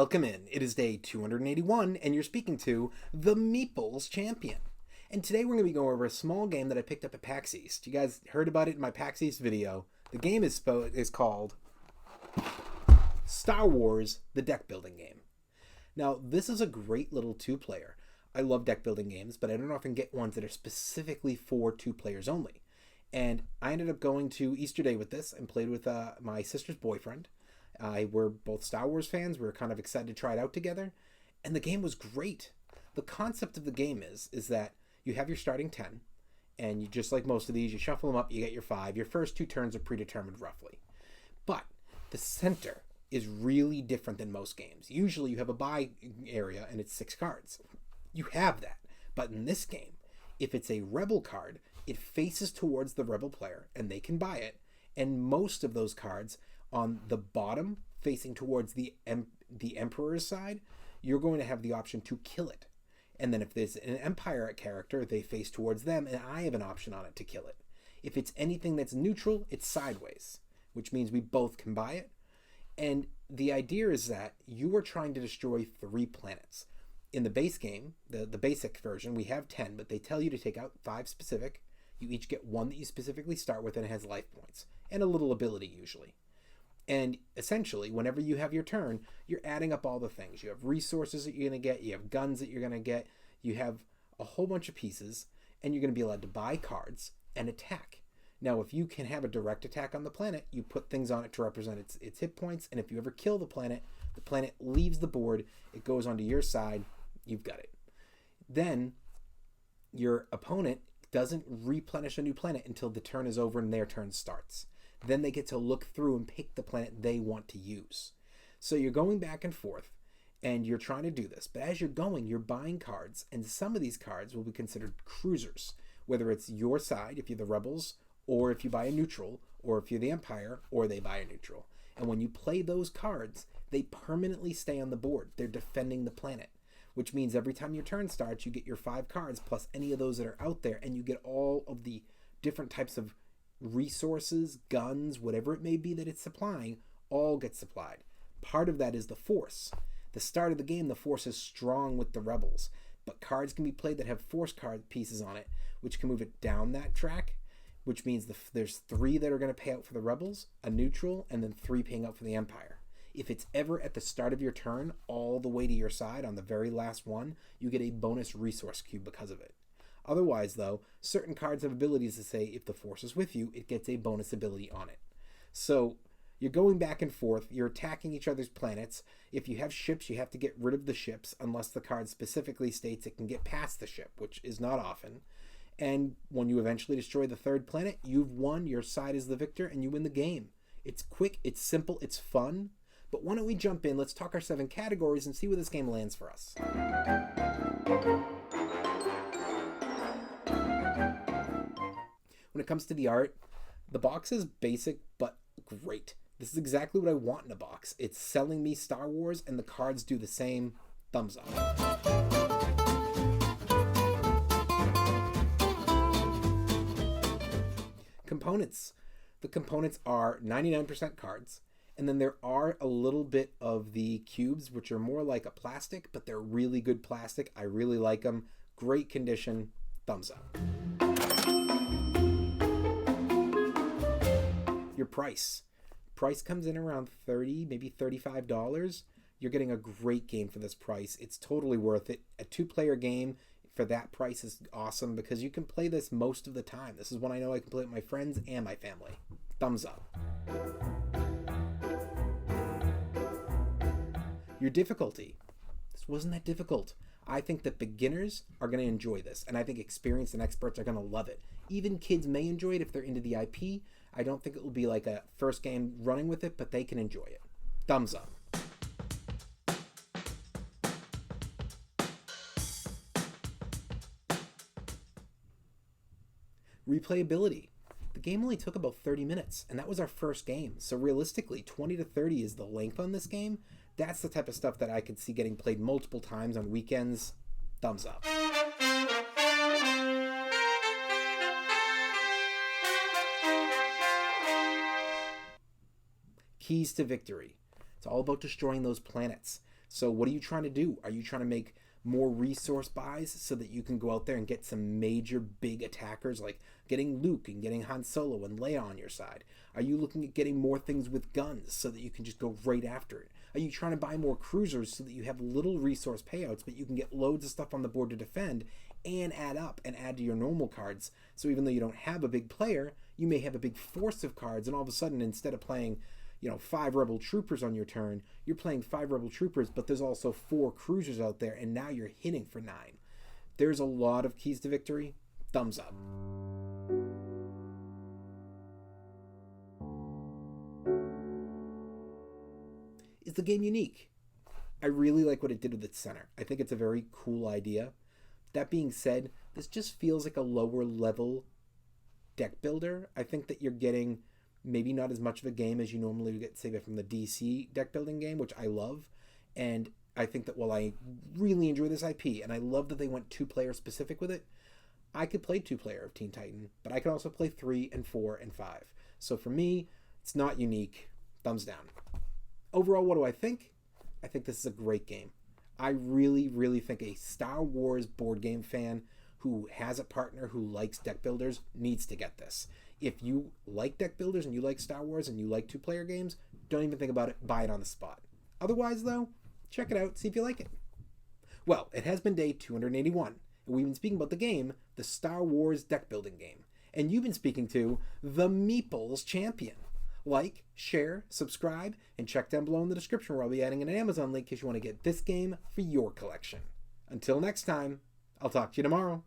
Welcome in. It is day 281, and you're speaking to the Meeples Champion. And today we're going to be going over a small game that I picked up at PAX East. You guys heard about it in my PAX East video. The game is called Star Wars, the Deck Building Game. Now, this is a great little two-player. I love deck building games, but I don't often get ones that are specifically for two players only. And I ended up going to Easter Day with this and played with my sister's boyfriend. We're both Star Wars fans. We were kind of excited to try it out together. And the game was great. The concept of the game is that you have your starting 10. And you, just like most of these, you shuffle them up, you get your 5. Your first 2 turns are predetermined roughly. But the center is really different than most games. Usually you have a buy area and it's 6 cards. You have that. But in this game, if it's a rebel card, it faces towards the rebel player and they can buy it. And most of those cards on the bottom facing towards the Emperor's side, you're going to have the option to kill it. And then if there's an Empire character, they face towards them and I have an option on it to kill it. If it's anything that's neutral, it's sideways, which means we both can buy it. And the idea is that you are trying to destroy 3 planets. In the base game, the basic version, we have 10, but they tell you to take out 5 specific. You each get 1 that you specifically start with, and it has life points and a little ability usually. And essentially, whenever you have your turn, you're adding up all the things. You have resources that you're going to get, you have guns that you're going to get, you have a whole bunch of pieces, and you're going to be allowed to buy cards and attack. Now, if you can have a direct attack on the planet, you put things on it to represent its hit points, and if you ever kill the planet leaves the board, it goes onto your side, you've got it. Then, your opponent doesn't replenish a new planet until the turn is over and their turn starts. Then they get to look through and pick the planet they want to use. So you're going back and forth, and you're trying to do this. But as you're going, you're buying cards, and some of these cards will be considered cruisers, whether it's your side, if you're the rebels, or if you buy a neutral, or if you're the Empire, or they buy a neutral. And when you play those cards, they permanently stay on the board. They're defending the planet, which means every time your turn starts, you get your 5 cards plus any of those that are out there, and you get all of the different types of resources, guns, whatever it may be that it's supplying, all get supplied. Part of that is the Force. The start of the game, the Force is strong with the rebels, but cards can be played that have Force card pieces on it, which can move it down that track, which means there's 3 that are going to pay out for the rebels, a neutral, and then 3 paying out for the Empire. If it's ever at the start of your turn, all the way to your side on the very last one, you get a bonus resource cube because of it. Otherwise, though, certain cards have abilities to say if the Force is with you, it gets a bonus ability on it. So you're going back and forth, you're attacking each other's planets. If you have ships, you have to get rid of the ships unless the card specifically states it can get past the ship, which is not often. And when you eventually destroy the 3rd planet, you've won, your side is the victor, and you win the game. It's quick, it's simple, it's fun. But why don't we jump in, let's talk our 7 categories and see where this game lands for us. When it comes to the art, the box is basic but great. This is exactly what I want in a box. It's selling me Star Wars and the cards do the same. Thumbs up. Components. The components are 99% cards, and then there are a little bit of the cubes, which are more like a plastic, but they're really good plastic. I really like them. Great condition. Thumbs up. Your price. Price comes in around $30, maybe $35. You're getting a great game for this price. It's totally worth it. A 2-player game for that price is awesome because you can play this most of the time. This is one I know I can play with my friends and my family. Thumbs up. Your difficulty. This wasn't that difficult. I think that beginners are going to enjoy this, and I think experienced and experts are going to love it. Even kids may enjoy it if they're into the IP. I don't think it will be like a first game running with it, but they can enjoy it. Thumbs up. Replayability. The game only took about 30 minutes, and that was our first game. So realistically, 20 to 30 is the length on this game. That's the type of stuff that I could see getting played multiple times on weekends. Thumbs up. Keys to victory. It's all about destroying those planets. So what are you trying to do? Are you trying to make more resource buys so that you can go out there and get some major big attackers, like getting Luke and getting Han Solo and Leia on your side? Are you looking at getting more things with guns so that you can just go right after it? Are you trying to buy more cruisers so that you have little resource payouts, but you can get loads of stuff on the board to defend and add up and add to your normal cards? So even though you don't have a big player, you may have a big force of cards, and all of a sudden, instead of playing 5 rebel troopers on your turn, you're playing 5 rebel troopers, but there's also 4 cruisers out there, and now you're hitting for 9. There's a lot of keys to victory. Thumbs up. Is the game unique? I really like what it did with its center. I think it's a very cool idea. That being said, this just feels like a lower level deck builder. I think that you're getting maybe not as much of a game as you normally would get, say, from the DC deck building game, which I love. And I think that while I really enjoy this IP, and I love that they went 2-player specific with it, I could play 2-player of Teen Titan, but I could also play 3 and 4 and 5. So for me, it's not unique. Thumbs down. Overall, what do I think? I think this is a great game. I really, really think a Star Wars board game fan who has a partner who likes deck builders needs to get this. If you like deck builders and you like Star Wars and you like 2-player games, don't even think about it. Buy it on the spot. Otherwise, though, check it out. See if you like it. Well, it has been day 281, and we've been speaking about the game, the Star Wars deck building game. And you've been speaking to the Meeples Champion. Like, share, subscribe, and check down below in the description where I'll be adding an Amazon link in case you want to get this game for your collection. Until next time, I'll talk to you tomorrow.